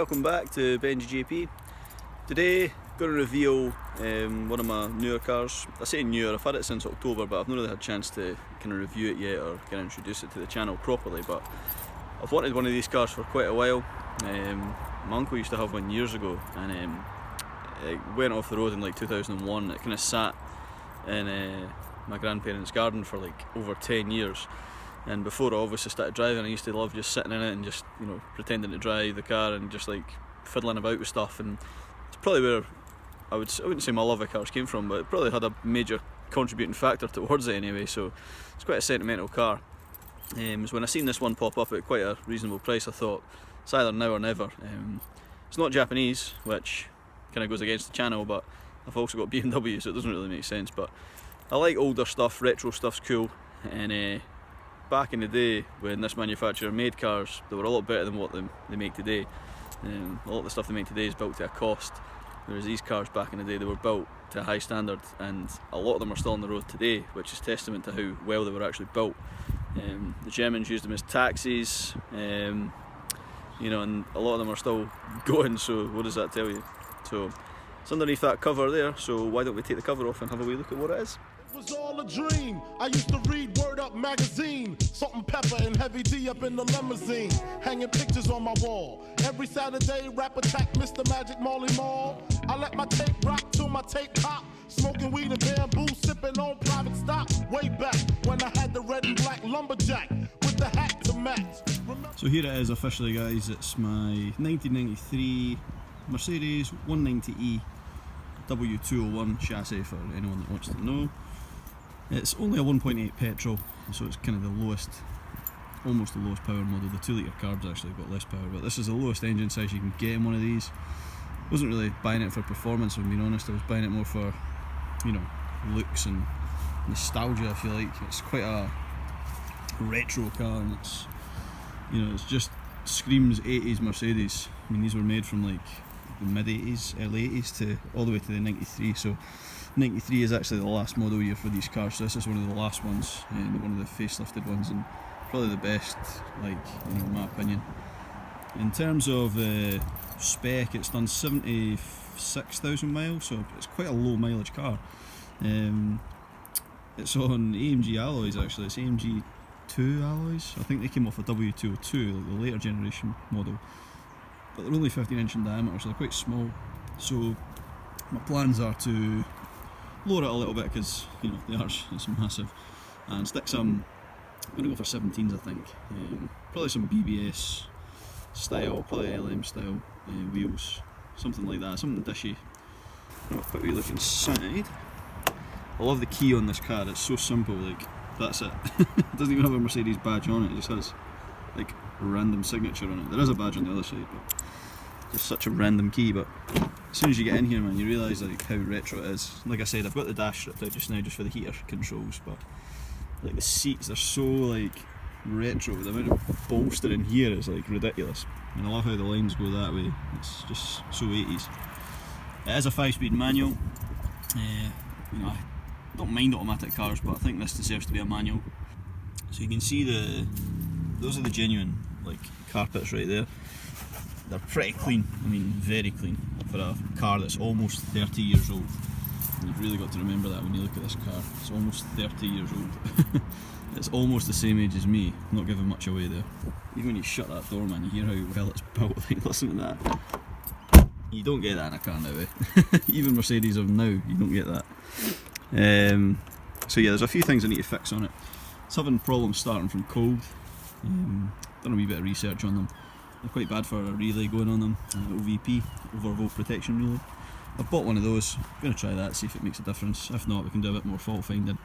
welcome back to BENJY-JP. Today, going to reveal one of my newer cars. I say newer, I've had it since October, but I've not really had a chance to kind of review it yet or kind of introduce it to the channel properly. But I've wanted one of these cars for quite a while. My uncle used to have one years ago, and it went off the road in like 2001. It kind of sat in my grandparents' garden for like over 10 years. And before I obviously started driving, I used to love just sitting in it and just, you know, pretending to drive the car and just like fiddling about with stuff. And it's probably where I wouldn't say my love of cars came from, but it probably had a major contributing factor towards it anyway. So it's quite a sentimental car. So when I seen this one pop up at quite a reasonable price, I thought it's either now or never. It's not Japanese, which kind of goes against the channel, but I've also got BMW, so it doesn't really make sense. But I like older stuff, retro stuff's cool, and back in the day when this manufacturer made cars, they were a lot better than what they make today. A lot of the stuff they make today is built to a cost, whereas these cars back in the day, they were built to a high standard, and a lot of them are still on the road today, which is testament to how well they were actually built. The Germans used them as taxis, you know, and a lot of them are still going, so what does that tell you? So it's underneath that cover there, so why don't we take the cover off and have a wee look at what it is. It was all a dream. I used to read Word Up magazine, Salt and Pepper and Heavy D up in the limousine, hanging pictures on my wall. Every Saturday, rap attack Mr. Magic Molly Mall. I let my tape rock till my tape pop, smoking weed and bamboo, sipping on private stock. Way back when I had the red and black lumberjack with the hat to match. So here it is officially, guys. It's my 1993 Mercedes 190E W201 chassis, for anyone that wants to know. It's only a 1.8 petrol, so it's kind of the lowest, almost the lowest power model. The 2 litre carbs actually got less power, but this is the lowest engine size you can get in one of these. I wasn't really buying it for performance, if I'm being honest. I was buying it more for, you know, looks and nostalgia, if you like. It's quite a retro car, and it's, you know, it's just screams 80s Mercedes. I mean, these were made from like the mid 80s, early 80s to all the way to the 93. So 93 is actually the last model year for these cars, so this is one of the last ones, and one of the facelifted ones, and probably the best, like, you know, in my opinion. In terms of spec, it's done 76,000 miles, so it's quite a low mileage car. It's on AMG alloys actually. It's AMG 2 alloys. I think they came off a W202, like the later generation model, but they're only 15 inch in diameter, so they're quite small. So my plans are to lower it a little bit, because, you know, the arch is massive, and stick some, I'm going to go for 17s I think, probably some BBS style, probably LM style wheels, something like that, something dishy. I'll quickly look inside. I love the key on this car, it's so simple, like, that's it. It doesn't even have a Mercedes badge on it, it just has like a random signature on it. There is a badge on the other side, but just such a random key. But as soon as you get in here, man, you realise like how retro it is. Like I said, I've got the dash stripped out just now just for the heater controls, but like the seats, they're so like retro. The amount of bolster in here is like ridiculous, and I love how the lines go that way. It's just so 80s. It is a 5-speed manual. You know, I don't mind automatic cars, but I think this deserves to be a manual. So you can see those are the genuine like carpets right there. They're pretty clean, I mean very clean, for a car that's almost 30 years old. And you've really got to remember that when you look at this car. It's almost 30 years old. It's almost the same age as me, not giving much away there. Even when you shut that door, man, you hear how well it's built. Like, listen to that. You don't get that in a car now, eh? Even Mercedes of now, you don't get that. So yeah, there's a few things I need to fix on it. It's having problems starting from cold. Done a wee bit of research on them. They're quite bad for a relay going on them, OVP, overvolt protection relay. I've bought one of those, I'm going to try that, see if it makes a difference. If not, we can do a bit more fault finding.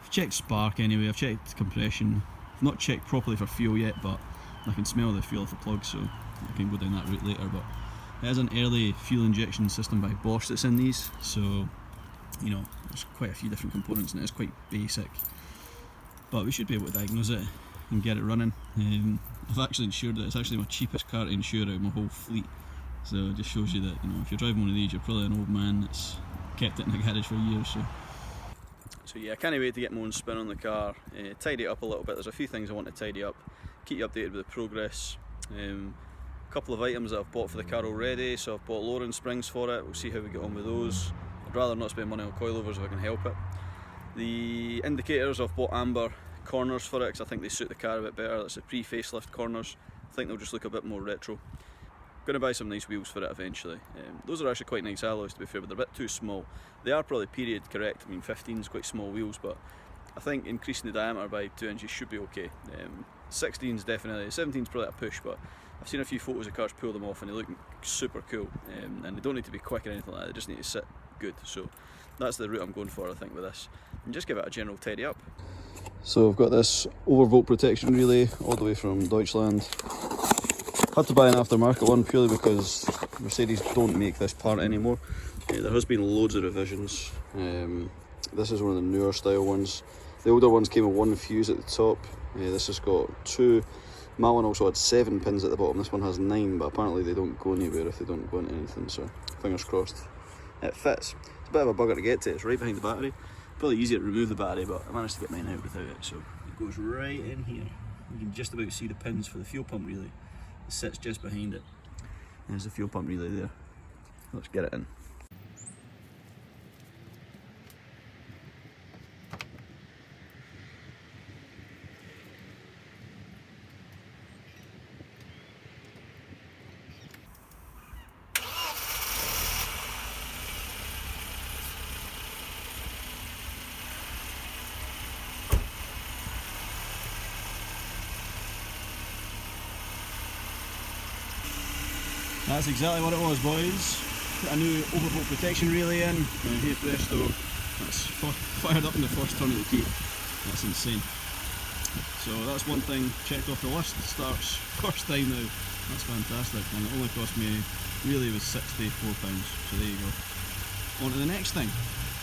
I've checked spark anyway, I've checked compression. I've not checked properly for fuel yet, but I can smell the fuel off the plug, so I can go down that route later. But it is an early fuel injection system by Bosch that's in these, so, you know, there's quite a few different components, and it is quite basic. But we should be able to diagnose it and get it running. I've actually insured it. It's actually my cheapest car to insure out of my whole fleet. So it just shows you that, you know, if you're driving one of these, you're probably an old man that's kept it in the garage for years. So yeah, I can't wait to get my own spin on the car, tidy it up a little bit. There's a few things I want to tidy up, keep you updated with the progress. A couple of items that I've bought for the car already, so I've bought lowering springs for it. We'll see how we get on with those. I'd rather not spend money on coilovers if I can help it. The indicators, I've bought amber corners for it because I think they suit the car a bit better. That's the pre-facelift corners. I think they'll just look a bit more retro. Going to buy some nice wheels for it eventually. Those are actually quite nice alloys to be fair, but they're a bit too small. They are probably period correct. I mean, 15 is quite small wheels, but I think increasing the diameter by 2 inches should be okay. 16 is definitely, 17 is probably a push, but I've seen a few photos of cars pull them off and they look super cool. And they don't need to be quick or anything like that, they just need to sit good. So that's the route I'm going for, I think, with this. And just give it a general tidy up. So I've got this overvolt protection relay all the way from Deutschland. Had to buy an aftermarket one purely because Mercedes don't make this part anymore. There has been loads of revisions. This is one of the newer style ones. The older ones came with one fuse at the top. This has got 2. My one also had 7 pins at the bottom. This one has 9, but apparently they don't go anywhere if they don't go into anything, so fingers crossed. It fits. It's a bit of a bugger to get to. It's right behind the battery. Probably easier to remove the battery, but I managed to get mine out without it, so it goes right in here. You can just about see the pins for the fuel pump relay. It sits just behind it. There's the fuel pump relay there. Let's get it in. That's exactly what it was, boys. Put a new overvolt protection relay in, and here presto, that's fired up in the first turn of the key. That's insane. So that's one thing checked off the list. Starts first time now. That's fantastic, and it only cost me, really, was £64. So there you go. On to the next thing.